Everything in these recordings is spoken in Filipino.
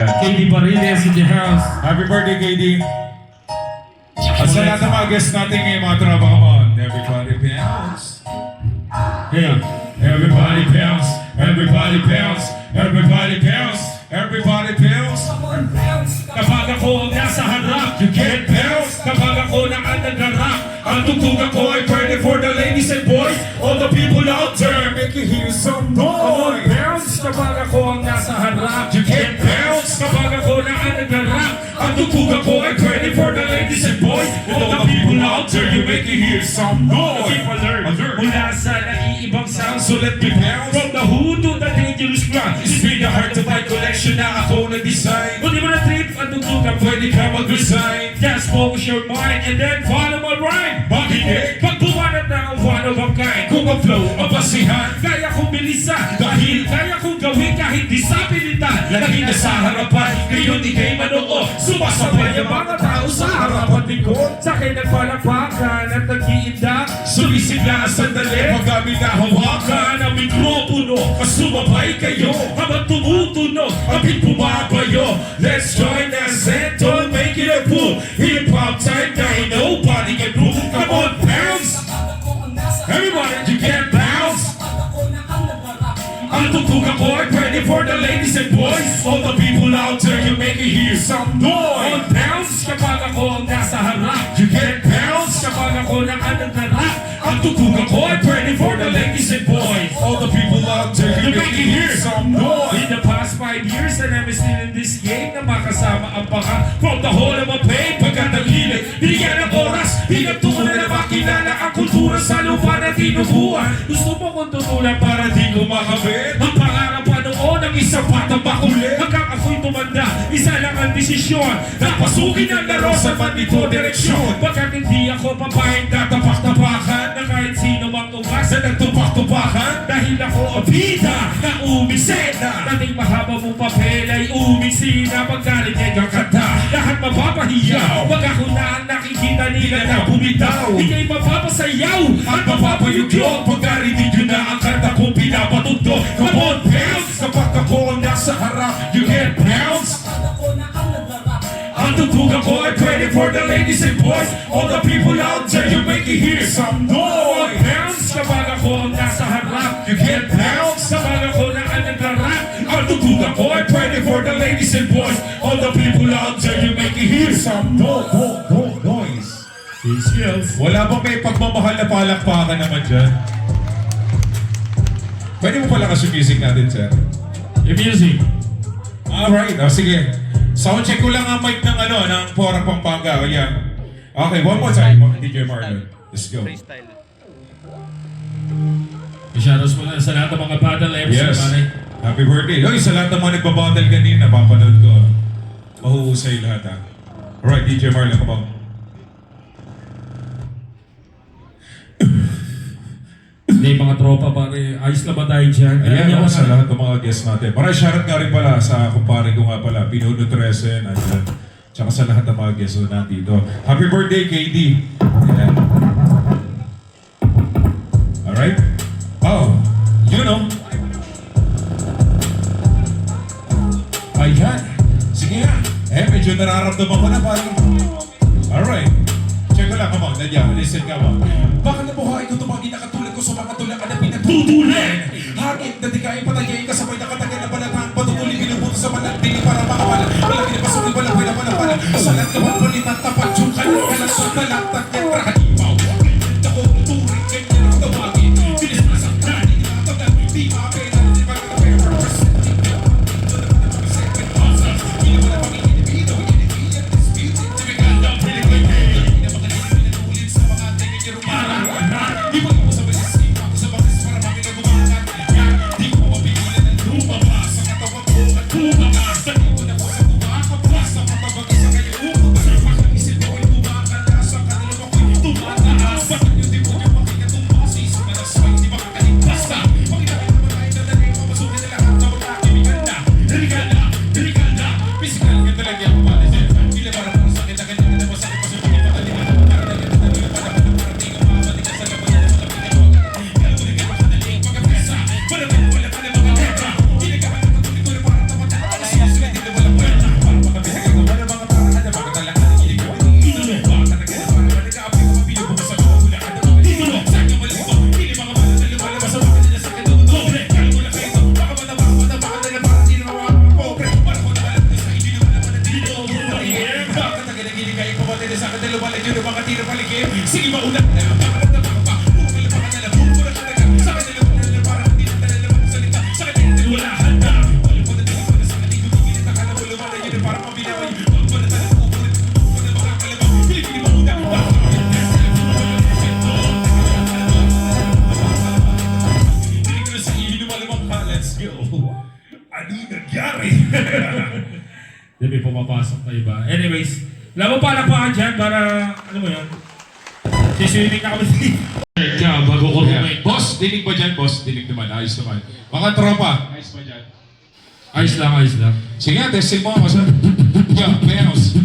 KD Bariles in the house. Happy birthday, KD. At sa lahat ng mga guests natin ngayon, mga tropa, come on. Everybody bounce. Hey, Everybody bounce. Everybody bounce. Everybody bounce. Everybody bounce. kapag ako ang nasa harap, You can't bounce. kapag ako nakagangarap, ang tugtog ako ay pwede for the ladies and boys, all the people out there. Make you hear some Come on, noise. bounce kapag ako ang nasa harap. You can't bounce. Kapag ako nakagangarap, ang tugtog ako ay pwede for the ladies and boys, all the people out there. You make it hear some noise. Keep alert. Mula sa naiibang sound, So let me bounce. from the hood to the dangerous ground. It's been a hard to find collection na ako nag-design. Kung di mo na-trip ang tugtugan, Pwede ka mag-resign. just focus your mind and then follow my rhyme. Makinig. Pag bumanat na ang one of a kind, Kung ang flow, mapasihan. kaya kong bilisan, dahil kaya kong gawin kahit di sa pilitan. Lagi na sa harapan, ngayon ikay manoo. Sumasabay ang mga tao sa harapan likod. Sa akin nagpalakpakan at nag-iindak. Sumisigla ang sandali, magamit na hawakan. Ang mikropono, Sumabay kayo, habang tumutunog ang kapit bumabayo. Let's join us and don't make it a fool. Hip-hop time, dahil nobody can rule. Come on, bounce. Everybody, you can bounce. Ang tugtog ako ay ready for the ladies and boys. All the people out there, you make it hear some on noise. bounce kapag ako ang nasa harap. You can bounce. Kapag ako nakagangarap, Ang tugtog ako ay ready for the ladies and boys. All the people out there, you make it hear some noise. in the past 5 years and I'm still in this game na makasama ang baka from the whole of my pain. Pagkat ang hilig, binigyan ng oras, pinagtungan na makilala ang kultura sa lupa na tinubuhan. Gusto mo kong tutulan para di ko makabit ang pangarap pa noon ng isang batang bakulit. Hanggang ako'y tumanda, isa lang ang desisyon na pasukin ang laro sa manito direksyon. Pagkat hindi ako papayag na tapak-tapakan na kahit sino mang umasa na tupak-tupakan. Dahil ako ang bida na umisena, dating mahaba mong papel ay umisina. Pagkarinig ang kanta, lahat mapapahiyaw. Wag ako na ang nakikita nila na bumitaw. Ika'y mapapasayaw at mapapayugyot. Pagkarinig yun na ang kanta kong pinapatugtog. Come on, bounce! Kapag ako ang nasa harap, you can bounce. Ang tugtog ako ay ready for the ladies and boys. All the people out there, you make it hear some noise. Bounce kapag ako ang nasa harap. You can bounce. Kapag ako nakagangarap, ang tugtog ako ay ready for the ladies and boys. All the people out there, you make it hear some Noise. skills. Wala bang may pagmamahal na palakpakan naman dyan? Pwede mo pala kasi music natin, sir. Yung music. Alright, sige. Soundcheck ko lang ang mic ng ng Porang Pampanga. Ayan. Okay, one more time, DJ Marlon. Let's go. Freestyle. Shoutout mo na sa lahat ng mga battle Yes. Happy birthday. Hoy, sa lahat ng mga nagbabattle kanina, napapanood ko. Mahuhusay lahat, ha. Alright, DJ Marlon, come on. Hindi mga tropa pare, ayos na ba tayo dyan? Ayan ako sa lahat ng mga guests natin. Maraming shoutout nga rin pala sa kumpare ko nga pala, Pinuno Tresen, ayan. Tsaka sa lahat ng mga guests na nandito. Happy birthday, KD! Ayan. Alright? Oh, you know. Ayan. Sige nga. Medyo nararamdaman ko na parang. Alright. Check ko lang, come on. Nadya, listen ka mo. Bakit nabuhay ko tumagi na katulad ko sa mga tulak na pinagtutulan? Hagit na di kaya patayin kasabay na katagal na balatang patutuloy binubuto sa managdili para makawala. Malaki na pasok, wala pala. Sa lahat ka palitan, tapat yung kalang kalang sa talatag yan rahalimaw. Ako ang turing, ganyan ang tawagin. Bilis na sa dani, tinatagal, di makapela, di makapela, representing the second awesome. Hindi mo na pag-inibino, inibiyan, disputed, typical na Pilipino. Hindi na magaling pinanulit sa mga tingin niyo rumarang. Di ba ako sa basis, ako sa basis para makita gumangat. Di ko mapigilan ng lumabas sa katawan ko at lumabas. Di ko na po sa kumakabas sa matabag sa kayo. Sa pag-isip ko ay bumakala sa kanila Hindi may pumapasok na iba. Anyways, labo palakpakan dyan para, ano mo yun? Siswimming na kami dito. Kaya bago ko rumay. Boss, dinig ba dyan? Boss, dinig naman. Ayos naman. Mga tropa. Ayos ba dyan? Ayos lang, ayos lang. Sige, testing mo. Masa? Bounce.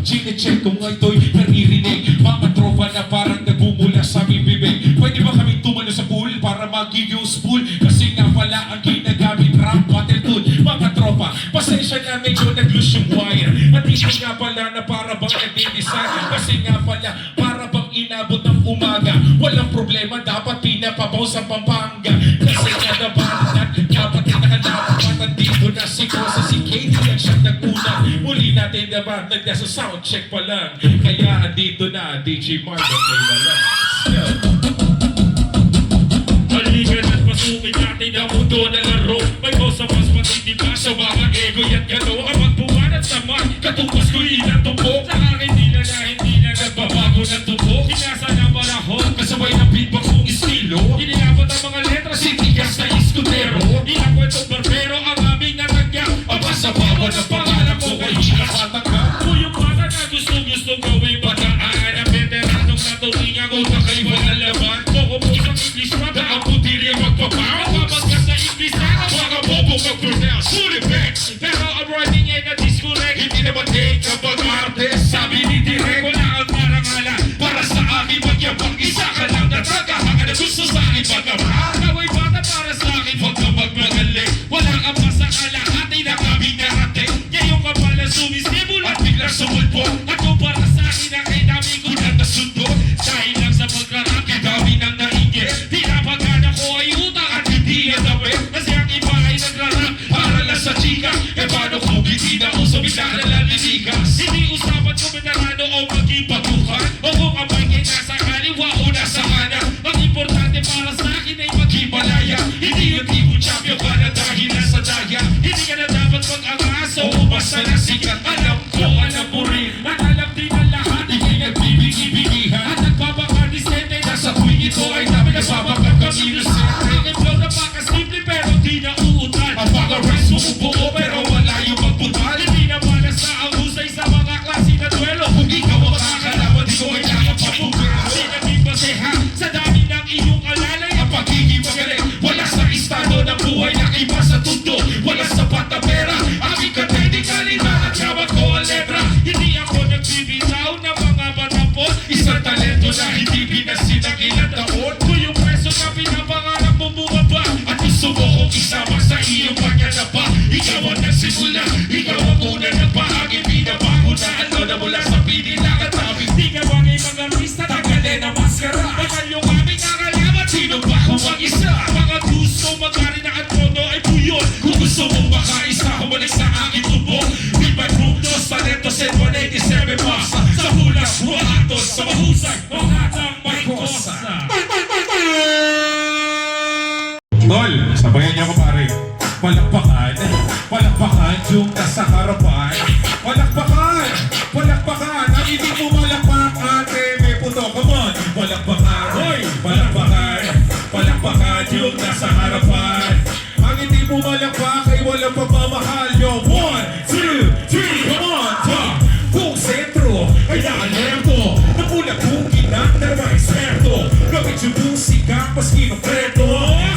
Chine-check kung ito'y naririnig. Mga tropa na parang nagmumula sa aming bibig. Pwede ba kami tumalo sa pool para maging useful? Kasi nga pala ang ginagamit rap battle tool. Mga tropa, pasensya na medyo nag-loose yung wire. At hindi nga pala na para bang nag-design. Kasi nga pala para bang inabot ng umaga. Walang problema, dapat pinapabaw sa Pampanga. Kasi nga nabalat, dapat nakalapat. Nandito na si Kosa, si Katie ang siyang naguna. Muli natin naman, nagdasa soundcheck pa lang. Kaya andito na, DJ Marlon kayo na lang. Halika na't pasukin natin ang mundo na laro. May Kosa mas matindi pa sa mga ego at gano. Ang magbuwan at saman, katupas ko ilang tumpok. Sa akin hindi na nagbabago ng tumpok. Inasa na marahon, kasabay ng feedback kong estilo. Iniabot ang mga letra, sitigas na iskutero. Inakwentong barbero ang aming natagya. Aba sa bawat ang pangalan ko kay Hinakataka. Kuyong bata na gusto gawin bataan. Ang veteranong naturingan ko na kayo na laban. Koko po sa English rap na ang putirya magpapaw. Magpapagas sa English na ang mga bobo mag-pronounce. Put it back. Pero ang writing ay na-disconnect. Hindi naman take ang pag-artist. Sabi ni Direk, wala ang parangalan. Para sa akin magyabang isa ka lang na tagahanga na gusto sa akin pagkamahal. Naway bata para sa akin wag ka magmagaling. Wala ang masakala at ay nakabing narating. Ngayon ka pala sumisimul at biglang sumulpong. Ako para sa akin ang kay dami ko na nasundot. Dahil lang sa pagkarang kay dami nang nainggit. Tinapagan ako ay utang at hindi yan dapat. Kasi ang iba ay nagrarap para lang sa chika. E paano kung hindi na uso bigla na laliligas? Hindi usapan kung veterano o maging patukan. O kung ang mic ay nasa kaliwa o nasa kanan. Ang importante para sa akin ay maging malaya. Hindi yung tipo champion ka na dahil nasa daya. Hindi ka na dapat mag-angas o umasa na sikat. Alam ko, alam mo rin at alam din ang lahat. Hindi nagbibigi-bigihan at nagpapakadisente. Nasa tuwing ito ay dami nagbabagab kang inosente. Ang flow na pakasimple pero di na uutan. Ang pag-arrest mo buo pero wala yung magbutal. Hindi na pala sa ang husay sa mga klase na duelo. Kung ikaw ang makakalaman, di ko ay nakapapugero. Hindi naging baseha sa dami ng iyong alalay. Ang pagiging magaling, wala sa estado ng buhay na iba sa tundo. Wala sapat na pera, aking katedikalidad at tawag ko ang letra. Hindi ako nagbibitaw ng mga batapon. Isang talento na hindi pinasinang ilang taon. Kung yung preso na pinapangarap mo bumaba at gusto mo kong isama sa iyong pagkadapa. Ikaw ang nagsimula, ikaw ang una ng bahagi. Binabago na ano na mula sa pinila at tabi. Di ka bagay mga artista, tanggalin ang maskara. Bakal yung aming nakalaman, sino ba kung mag-isa? Mga gusto magkari na ang trono ay buyon. Kung gusto mong makaisa, humalik sa aking tubo. With my group, dos talentos and 187 pa. Sa hulas, huwatos, sa mahusay, mahatang may kosa. Tol, sabayan niyo ako pare. Palakpakan, palakpakan yung nasa harapan. Palakpakan, palakpakan. Ang hindi mo malakpak ate, may puto. Come on, palakpakan. Hoy, palakpakan, palakpakan yung nasa harapan. Ang hindi mo malakpak ay walang pagmamahal. Yo, 1, 2, 3, come on, top. Kung sentro ay nakalerto. Napulag kong ginang na naman eksperto. Gamit yung musika, maski ng preto.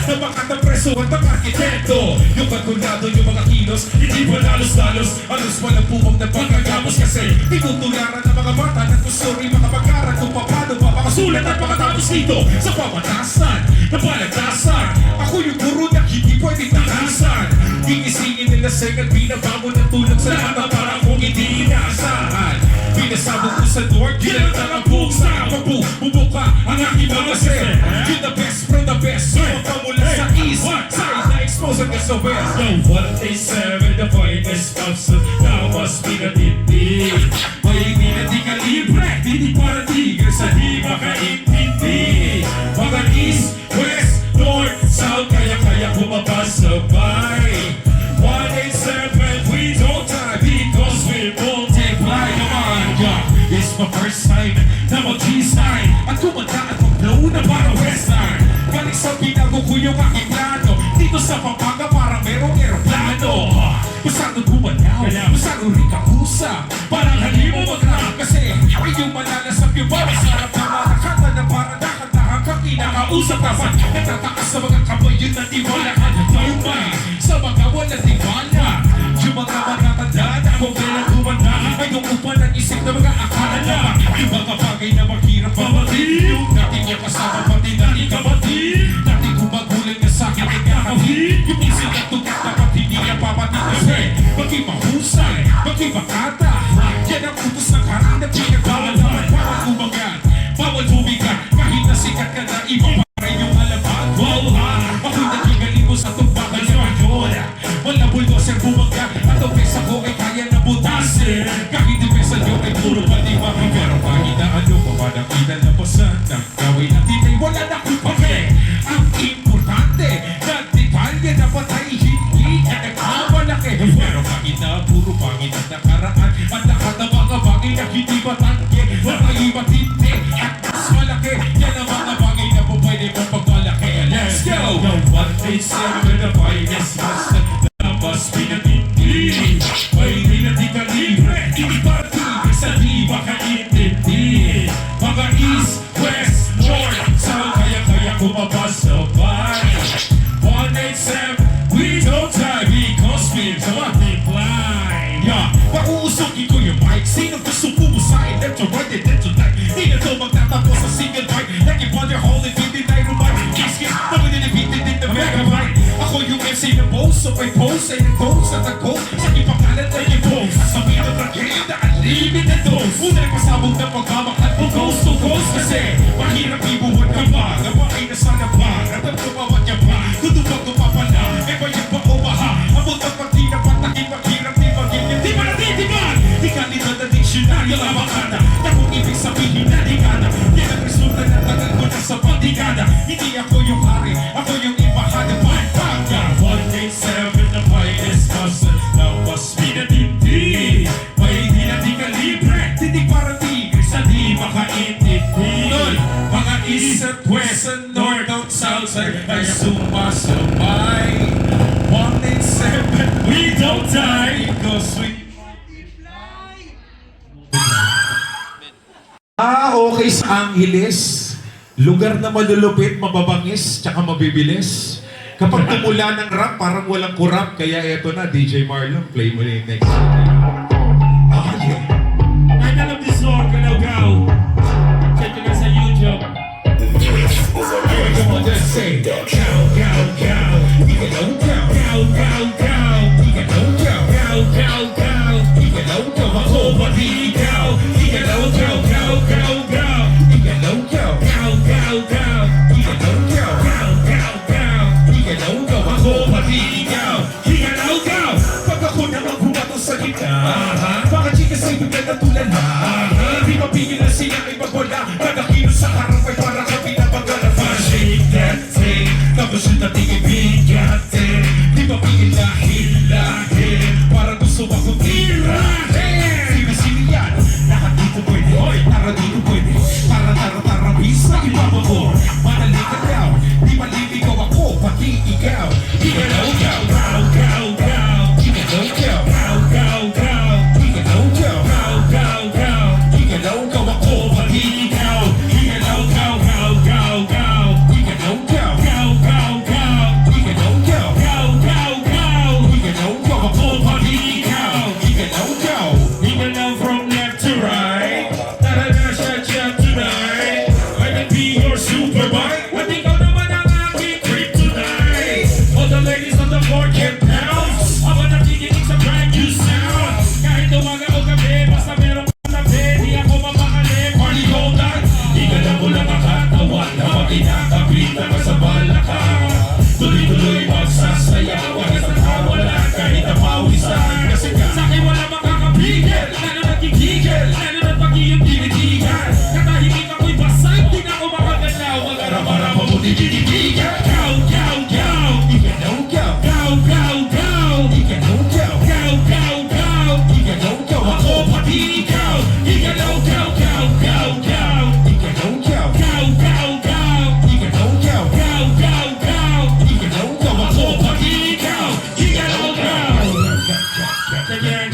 Na makatang preso at ang arkitekto. Yung kalkulado, yung mga kilos, hindi pa lalos-lalos. Alos walang pumang na pagkagamos. Kasi tinutularan ng mga bata na gusto rin makapag-aral kung paano ba makasulat at makatapos dito sa pamatasan na palagtasan. Ako yung guru na hindi pwede takasan. Gigisingin nila sa'yo at binabago ng tulog sa lahat na parang kung hindi inaasahan. Pinasabog ko sa door, ginalatan ang buksa. Pagbubuka ang aking mga ser. You're the best from the best. Sumapa mula sa east side na expose hanggang sa west. Yo, 187, the finest sponsor. Now must be the dindi. May hindi na di kalibre, hindi para tigre sa di makaintindi. Mga east, west, north, south, kaya bumabasabay. 187, we don't die because we multiply. Come on, God, it's my first time na mag-G-sign at kumanta at mag-blow na para western. Galing sa binago ko yung aking plano. Dito sa Pampanga parang merong aeroplano. Basta doon gumanaw, basta uri ka pusa. Parang halimo mag-rap kasi iyong malalasap yung ba masarap na matakata na parang nakatahan kang kinakausap naman. Natatakas sa mga kamay yun na tiwalahan. Tumay sa mga walang tiwala. Yung mga matatanda na kung kailang kumanda ay yung upan ng isip na mga akala. Yung mga bagay na maghirap mamatid. Yung dati niya kasama pati dati kapatid. Dati kong magulang na sakit ay kakapit. Yung isip na tutok dapat hindi niya papatid. Kasi maging mahusay, maging makata. Yan ang utos ng hari na pinagawal naman. Bawal umagat, bawal bumigat. Kahit na sikat ka na iba pa rin yung alaman. Wow ha, ako'y nakigaling mo sa tumbakan na mayon. Wala bulldozer bumagat at ang pesa ko ay kaya na butasin. Kahit di pesa nyo ay puro paliwanag. Pero kahit na ano pa ba nakita na pasan ng gawin natin ay wala na kupake. Ang importante na detalye na patay hindi na nagkamalaki. Pero kahit na puro pangit at nakaraan at lahat ng mga bagay na hindi matangke matay matindi at mas malaki. Yan ang mga bagay na po pwede mong pagmalaki. Let's go! The one day seven na finest master mas pinatindi. May di ka libre, hindi party sa di makaintindi. Mga east, west, north, south, kaya kumapasabay. 187, we don't die because we don't decline. Yeah, pakuusugin ko yung mic. Sino gusto pumusain? Left to right and left to right. Di na to magtatapos sa single bite. Nag-i-bother hole and 59 rumay. Kiss, naman nilibitin din na megabyte. Ako yung MC na boss, so I pose ay nag-pose at nag-go. Sa ipakalat na yung pose. Sabi ng tragedy na unlimited dose. Una nagpasabog na pagmamaklat mo ghost to ghost. Kasi mahirap ibuwan ka ba? Nabahay na sana ba? Ratang tumawag niya ba? Kutubag ko pa pala. May bayan pa o baha? Abot ang pati na patakin. Maghirap di magiging. Di ba natitiman? Di ka nito na dictionary ang makana. Na kung ibig sabihin na di ka na. Yan ang resulta na tagal ko na sa pandikada. Hindi ako yung hari. Ako yung ibahada. One day seven na finest cousin na mas pinatindi. May di na di ka libre. Hindi para tigre sa di makaintindi. Nun, mga east at west at north at south side ay sumasabay. One day seven, we don't die because we okay sa Angeles. Lugar na malulupit, mababangis, tsaka mabibilis. Kapag tumula ng rap, parang walang kurap. Kaya eto na, DJ Marlon, play mo na yung next. Ah, yeah. I love this song, Galaw Gaw. Check it out sa YouTube. Come on, just say, cow, cow, cow. Igalaw, cow, cow, cow, cow. Igalaw, cow, cow, cow, cow. Igalaw, cow, ako pati ikaw. Igalaw, cow, cow, cow, cow. Igalaw, cow, cow, cow, cow. Igalaw, cow, cow, cow, cow. Igalaw, cow, ako pati ikaw. Igalaw, cow. Pag ako naman bumato sa gitna, mga chika sa'y bigyan na tulad na. Di mapigil na sila ay magwala. Kada kilos sa harap ay para ka pinapagalapan. Shake that thing, tapos yung dating ibigatin. Di mapigil lahi-lahi, para gusto akong tirahin. Sini-sini yan, lahat dito pwede. Hoy, tara dito pwede. Tara bisa, ibaba ko. Manalig ka daw, di maliligaw ako, pati ikaw. Igalaw, gaw, gaw, gaw, gaw. Igalaw, gaw, gaw, gaw, gaw. Igalaw, gaw, gaw, gaw, gaw. Igalaw, gaw, ako, pati ikaw. Igalaw,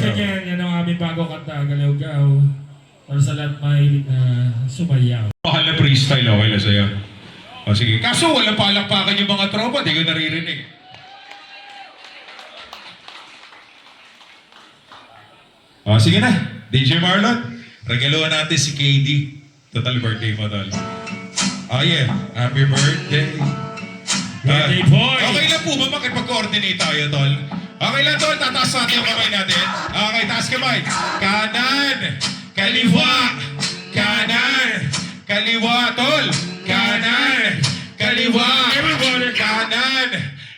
Marinig yan, yan ang aming bago kanta, Galaw-gaw. Para sa lahat mahilig na sumayaw. Mahal na freestyle, okay na sa'yo. O sige, kaso walang palakpakan yung mga tropa, di ko naririnig. O sige na, DJ Marlon, regaluhan natin si KD. Total birthday mo, tol. Oh yeah, happy birthday. Birthday boy! Okay lang po ba makipag-coordinate tayo, tol? Okay lang, tol, tataas natin yung kamay natin. Okay, taas kamay. Kanan, kaliwa, kanan, kaliwa, tol. Kanan, kaliwa, Everybody. kanan,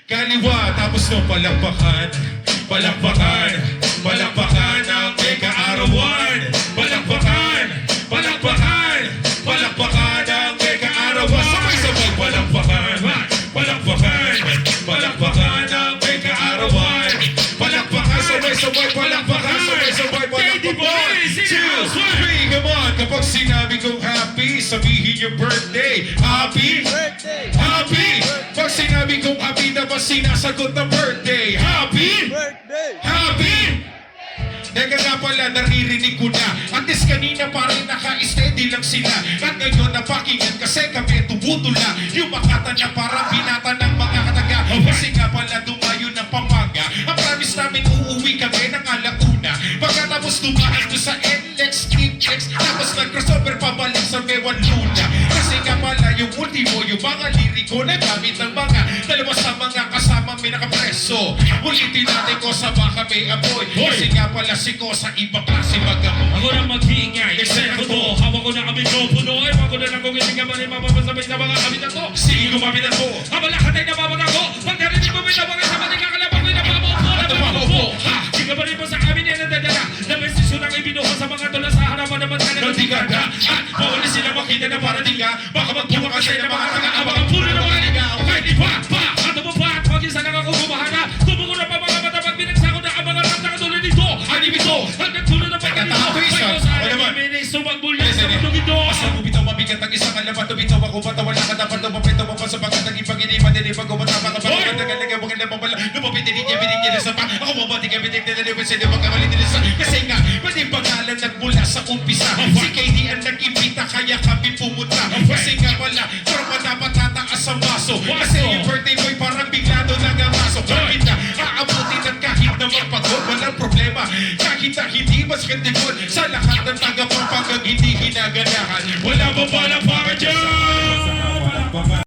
kaliwa. Tapos no, palakpakan, palakpakan, palakpakan ang may kaarawan. Palakpakan, palakpakan, palakpakan ang may kaarawan. Sabay-sabay, palakpakan, palakpakan, palakpakan ang may kaarawan. Palakpakan, sabay-sabay, palakpakan, sabay-sabay, palakpakan. 1, 2, 3, come on. Kapag sinabi kong happy, sabihin yung birthday. Happy? Birthday! Happy! Pag sinabi kong happy, dapat sinasagot na birthday. Happy? Birthday! Happy! Teka nga pala, naririnig ko na. At least kanina parang naka-steady lang sila. At ngayon napakinggan kasi kami tumutula. Yung makata na parang binata ng mga kataga. Kasi nga pala dumayo ng Pampanga. Ang promise namin uuwi kami ng alauna. Pagkatapos dumaan ko sa NLEX, Kiplex. Tapos nag-crossover pabalik sa Mewan Luna. Kasi nga pala yung ultimo, yung mga liriko na gamit ng mga dalawa sa mga kasama may nakapreso. Ulitin natin ko sa baka may amoy. Kasi nga pala si ko sa ibang klase mag-amoy. Ako na mag-iingay, kasi ako to. Hawak ko na kami mikropono. Ay, ako na lang kung hindi ka man mapapasabay sa mga kabitan ko. Sino mabitan mo? Habang lahat ay nababaga ko. Pag narinig mo may nabagay sa mating kakalabang may napapaupo. Ha! Di ka ba rin mo sa amin yan ang dadala? Na may sisyon ang ibinuha sa mga tula sa harapan naman ka na nagtiganda. At bawal sila makita na parating ka. Baka magbuha ka sa'yo ng mga taga-abang ang puno ng mga ligaw. Kahit iba, pa! Ato mo pa! Mag-isa lang ako bumahana. Tumuko na pa mga mata pag binagsa ko na ang mga rap na katulad nito. Anibito! Hanggang tulo na pagkanito. Payo sa akin, may sumagbulya sa mundong ito. Asa mo bitaw mabigat ang isang alamat. Bitaw ako bata wala ka dapat lumapito mo pa sa pagkat naging pag-inipan din ipag umatama ka pa. Nagalaga mo kailan pala. Lumapit din niya binigyan na sa pa. Ako mabati ka binigyan na nilipin sila magkamali din sa. Kasi nga, pwede pangalan nagmula sa umpisa. Si KD ang nag-imbita kaya kami pumunta. Kasi nga wala, tropa dapat tataas ang baso. Kasi yung birthday boy parang biglado nagamaso. Kahit na aabutin at kahit na magpagod, walang problema. Kahit na hindi mas kandigod sa lahat ng tagapang pagkag hindi hinaganahan. Wala ba pala para dyan?